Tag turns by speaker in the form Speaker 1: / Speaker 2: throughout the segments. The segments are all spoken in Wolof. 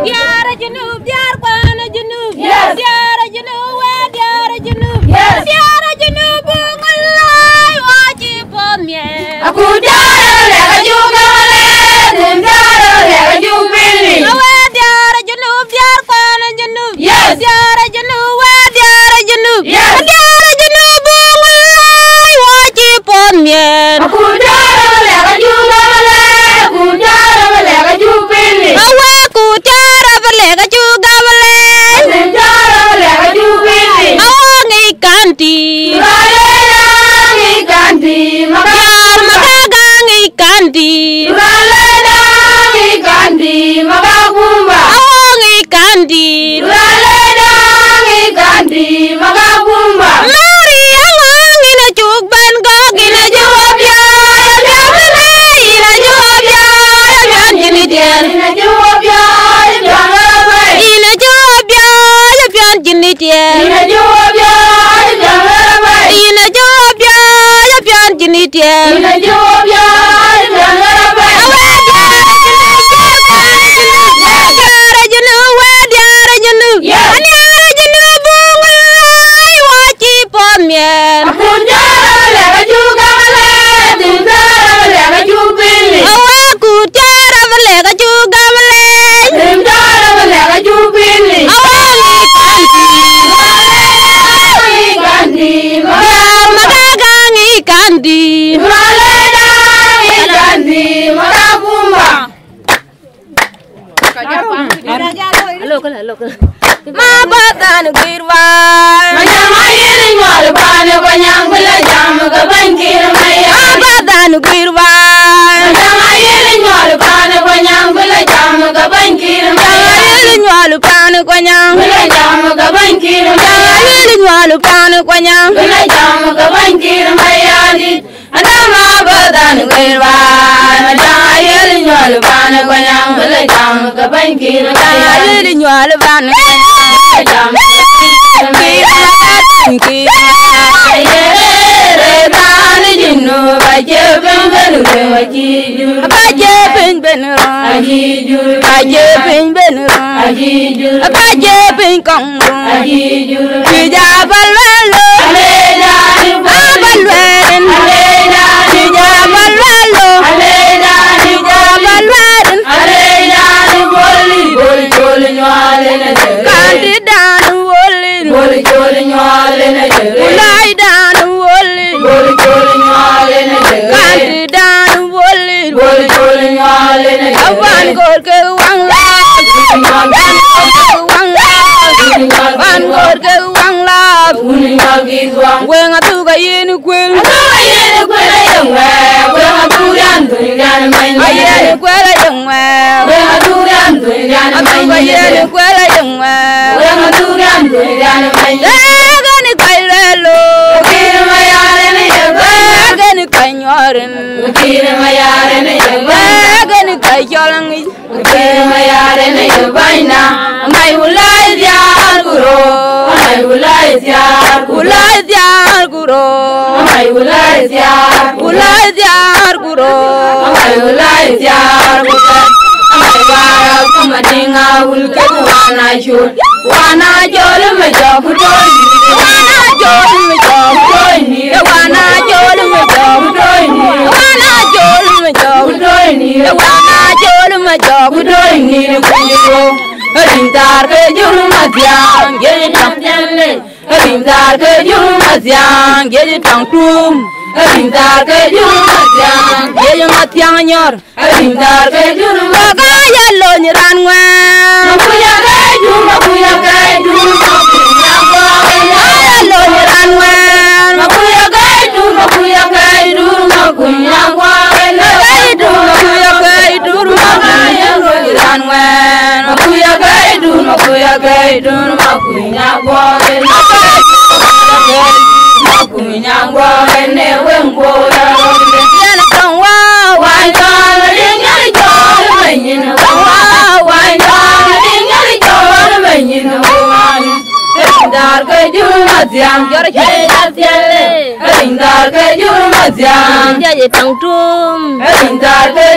Speaker 1: Diara Junub, Diara Kwana Junub, Diara Junub, Diara Junub, Diara Junub, Malay, Waji Pomye.
Speaker 2: Aku Diara lega juga le, Diara lega jubili.
Speaker 1: Diara Junub, Diara Kwana Junub, Diara Junub, Diara Junub, Diara Junub, Malay, Waji Pomye.
Speaker 2: Aku Diara lega juga le, aku Diara lega jubili.
Speaker 1: Aku Diara lega juga le,
Speaker 2: Diara lega jubili.
Speaker 1: Awangi kanti,
Speaker 2: Ngi ganti,
Speaker 1: magaga ngi kanti,
Speaker 2: ngi ganti, magagumba.
Speaker 1: awangi kanti.
Speaker 2: Ngi ganti, magagumba.
Speaker 1: Mari awangi na chukban go gina jubya, ina jubya, jini tiyan,
Speaker 2: Ina jubya, jangabai.
Speaker 1: ina jubya, jini tiyan,
Speaker 2: Ina jubya, jangabai.
Speaker 1: ina jubya, jini tiyan.
Speaker 2: Ina jubya, jangabai.
Speaker 1: Diara Junub, Diara Junub, Diara Junub, Malay, Waji Pomye.
Speaker 2: Aku Diara lega juga le, Diara lega jubili.
Speaker 1: Aku Diara lega juga le,
Speaker 2: Diara lega jubili.
Speaker 1: awangi kanti,
Speaker 2: Ngi ganti,
Speaker 1: magaga ngi kanti.
Speaker 2: ngi ganti, magagumba.
Speaker 1: Ma batan girwan,
Speaker 2: Manyama yiri nyol bane banyang bela jam ga bankir maya.
Speaker 1: ma batan girwan,
Speaker 2: Manyama yiri nyol bane banyang bela jam ga bankir maya.
Speaker 1: yeli nywalu pan kwanyang,
Speaker 2: Bela jam ga bankir maya.
Speaker 1: yeli nywalu pan kwanyang.
Speaker 2: Bela jam ga bankir maya dit. Adama badan girwan, manyama yiri nyol bane banyang bela jam ga bankir maya.
Speaker 1: Yeli nywalu pan
Speaker 2: Jam ayere dan jinnu baje ben wajiju.
Speaker 1: Abaje pin benron,
Speaker 2: Ajijur,
Speaker 1: abaje pin benron,
Speaker 2: ajijur,
Speaker 1: abaje pin kongron.
Speaker 2: ajijur.
Speaker 1: Tija balwelo,
Speaker 2: Aleda ni
Speaker 1: balwen.
Speaker 2: aleda ni
Speaker 1: Tija balwelo,
Speaker 2: aleda ni
Speaker 1: balwen.
Speaker 2: aleda ni boli choli nyale na de.
Speaker 1: Kanti dan wolin,
Speaker 2: Boli choli nyale na de.
Speaker 1: ulai dan wolin.
Speaker 2: Boli choli nyale na de.
Speaker 1: Kanti dan wolin.
Speaker 2: Boli choli nyale na de.
Speaker 1: Awan gor ke wang la, wang la, awan gor ke wang la.
Speaker 2: Uni ngagi zwang.
Speaker 1: Wenga tuga yenu kwel,
Speaker 2: Ayene kwela yengwe, wenga turian turian main.
Speaker 1: ayenu kwela yengwe.
Speaker 2: Wenga turian turian main.
Speaker 1: Atuga yenu kwela yengwe.
Speaker 2: Wenga turian turian main.
Speaker 1: Egani kailelo,
Speaker 2: Kira mayare ne yegwe,
Speaker 1: egani kanyorin,
Speaker 2: kira mayare ne yegwe,
Speaker 1: egani kayolangi.
Speaker 2: kira mayare ne yegwaina. Mai ulai diar guro, mai ulai diar guro,
Speaker 1: Ulai diar guro,
Speaker 2: mai ulai diar guro,
Speaker 1: ulai diar guro.
Speaker 2: mai ulai diar guro. Mai wara kuma dinga ulke wana jol, wana jol me job doi,
Speaker 1: Wana jol me jom,
Speaker 2: doi ni,
Speaker 1: wana jol me jom,
Speaker 2: doi ni,
Speaker 1: wana jol me jom,
Speaker 2: doi ni.
Speaker 1: wana jol me jom.
Speaker 2: Budoi ni kunyo, rintar ke juru matiang, geri tam jelle. Rintar ke juru matiang, geri tam tum. Rintar ke juru matiang,
Speaker 1: Yeyo matiang nyor,
Speaker 2: rintar ke juru matiang.
Speaker 1: baga yelo nyiran ngwen.
Speaker 2: Makuya ke juru, makuya ke juru, makuya
Speaker 1: Yelo nyiran ngwen,
Speaker 2: makuya ke juru, makuya ke juru, makuya
Speaker 1: makuya kai dur makuya nyiran ngwen.
Speaker 2: makuya ke juru, makuya ke juru, makuya makunya ngwa ne wengo ya.
Speaker 1: Yana kan wow,
Speaker 2: Why not a ring a job? Why not a ring a job? When you know one, dark a jumatian, your head at yellow, dark a jumatian,
Speaker 1: jaje tang tum,
Speaker 2: dark a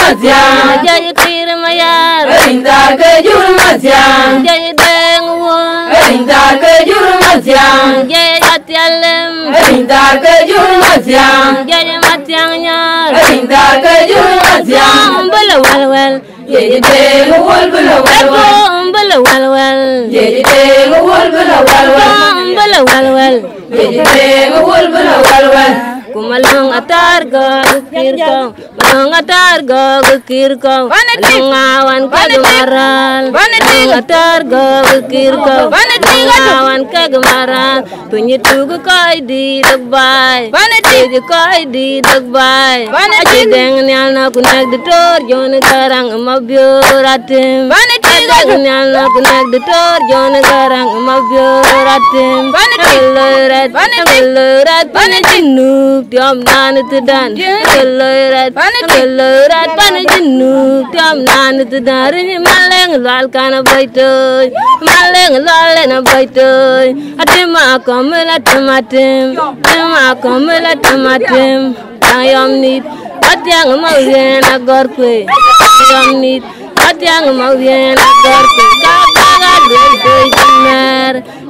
Speaker 2: matiang
Speaker 1: Jai kir mayar
Speaker 2: Rintar ke jur matiang
Speaker 1: Jai deng wong
Speaker 2: Rintar ke jur matiang
Speaker 1: Jai atialem
Speaker 2: Rintar ke jur matiang
Speaker 1: Jai matiang nyar
Speaker 2: Rintar ke jur matiang
Speaker 1: Bala walwal
Speaker 2: Jadi deng wul bula walwal
Speaker 1: Bala walwal
Speaker 2: Jadi deng wul bula walwal
Speaker 1: Bala walwal
Speaker 2: Jadi deng wul bula walwal
Speaker 1: Kumalong atar gukir ko Malong atar gukir ko Malong awan kagemaran Malong atar gukir ko Malong awan kagemaran Tunyi tugu koy di dagbay Tunyi koy di dagbay Aji deng nyal na kunek ditor Jone garang mabiuratim Deng nyal na kunek ditor Jone garang mabiuratim Kelurat Kelurat Pane jinuk Tiam nan itu dan kelurat pane jinuk tiam nan itu dan ini maleng lal kana baitoy maleng lal na baitoy atima kamela tamatem ayam nit atyang mawien agorpe ayam nit atyang mawien agorpe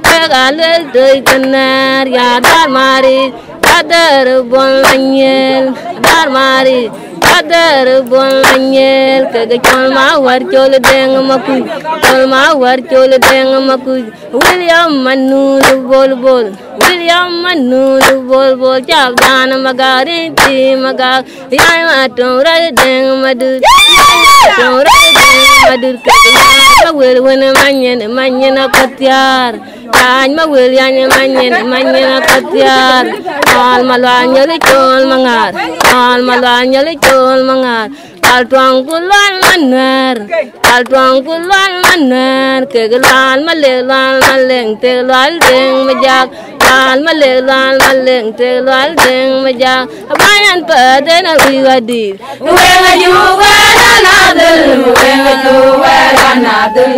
Speaker 1: kaga doy tenar ya dar mari Kadar bon lanyel, dar mari. Kadar bon lanyel, kage chol ma war chol deng maku, chol ma war chol deng maku. William Manu bol bol, William Manu bol bol. Chap dan magari ti magak, yai ma tora deng madu, tora deng madu. Kage ma wil wen manyen akatyar. Kan ma wil yan manyen akatyar. Al malanya le chol mangar, al malanya le chol mangar. Al tuang kulan manar, kegelan maleng telal deng majak. Al maleng telal deng majak. Abayan pada na wiwadi.
Speaker 2: Wenga juwa anadul, wenga juwa anadul.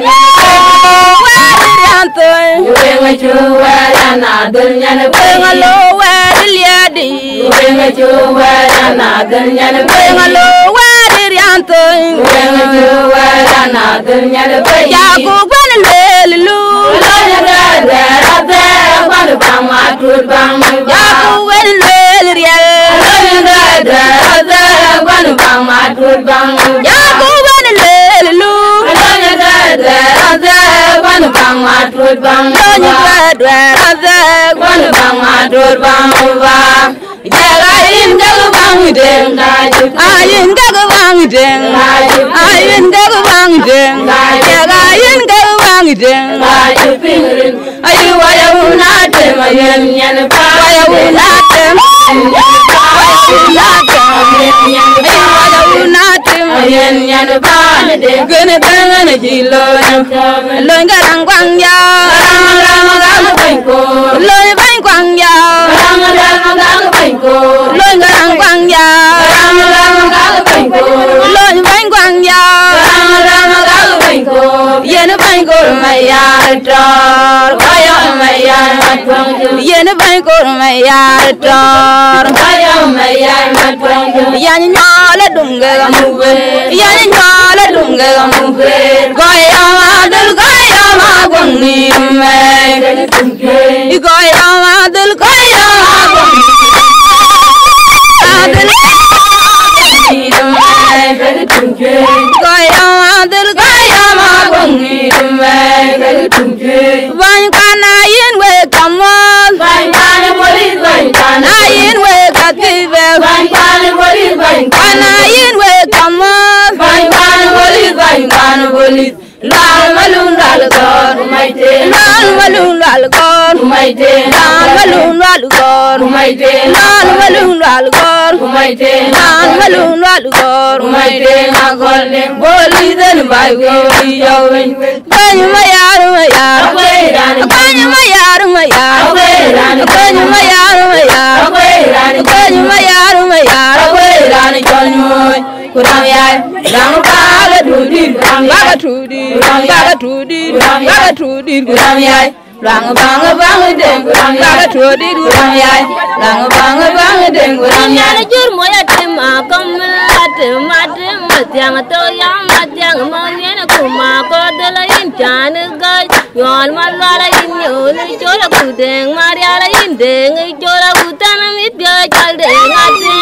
Speaker 2: Wenga juwa anadul nyane wenga lo wadilyadi. Wenga juwa anadul nyane wenga lo wadiyanto. Wenga juwa anadul nyane wenga. Yaku ban lelu. Lonya dada dada ban bama tur bam. Yaku ban lelu. Lonya dada dada ban bama tur bam. Yaku ban lelu. Lonya dada dada ban bama tur bam. Lonya dada dada ban bama tur bam. Jagain jaga bang deng daju. Ayin jaga bang deng daju. Ayin jaga bang deng daju. Jagain jaga bang deng daju. Pingrin ayu waya unatem ayen nyan pa. Waya unatem. Ayen nyan pa de. Gene tangan jilo. Longarang kwang ya. Rang bang ko. Loy bang kwang ya. Rang bang ko. Loy garang kwang ya. Rang bang ko. Loy bang kwang ya. Rang bang ko. Yen bang ko maya tor. Kaya maya matwang. Yen bang ko maya tor. Kaya maya matwang. Yan nyala dunga muwe. Yan nyala dunga muwe. Kaya madul kaya maguni me. Kaya madul kaya maguni. Adul kaya adul kaya maguni me. Bang kana yin we kamal. Bang kana polis bang kana yin we katibe. Bang kana polis bang kana yin we kamal. Bang kana polis bang kana polis. Lal malum lal kor maite. Lal malum lal kor maite. Lal malum lal kor maite. Lal malum lal kor maite. Lal malum lal kor maite. Ngakol ne boli den bai gori yawen. Banyu mayar mayar. Banyu mayar mayar. Banyu mayar mayar. Banyu mayar mayar. Kurang yai, lang baga tudi, baga tudi, baga tudi, baga tudi, kurang yai, lang banga deng, baga tudi, kurang yai, lang banga deng, kurang yai.
Speaker 1: Jur moya tema kamla tema tiang to yang ma tiang mo yen ku ma ko de la in chan ga yon ma la la in yo ni cho la ku deng ma ria la in deng i cho la ku tan mi pya chal de nga ti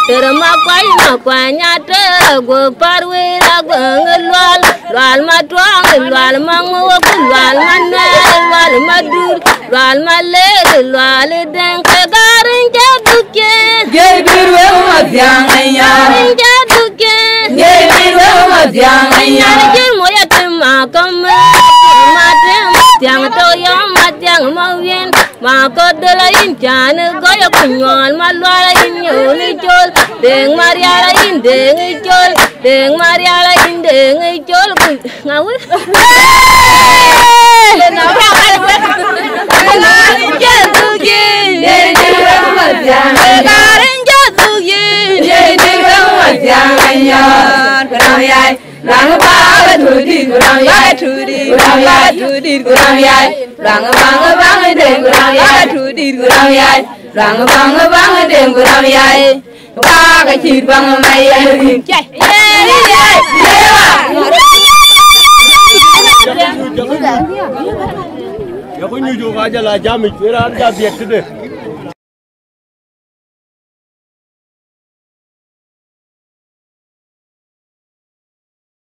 Speaker 1: ter ma kwai ma nya ter go par we la go lwal lwal ma twang lwal ma ngo ku lwal ma na lwal ma dur lwal ma le lwal deng ka garin ja duke
Speaker 2: ye bir we ma tiang nya
Speaker 1: ja duke
Speaker 2: ye bir we ma tiang nya
Speaker 1: je mo ya te ma kam ma te tiang to yo ma tiang ma yen ma ko de la in chan go ya ku nyol ma lwa la in yo ni chol deng maria la in deng i chol deng maria la in deng i chol ku ngau le na ba la ja duke
Speaker 2: ye bir we ma tiang
Speaker 1: garin ja duke
Speaker 2: ye bir we ma tiang nya ram yai rang ba ga thu di ram yai thu di ram yai thu di ram yai rang bang de ram yai thu di ram yai rang bang de ram yai ba ga chi bang mai ai chai
Speaker 3: Ya ko ñu joga jala jami ci ran ja biet de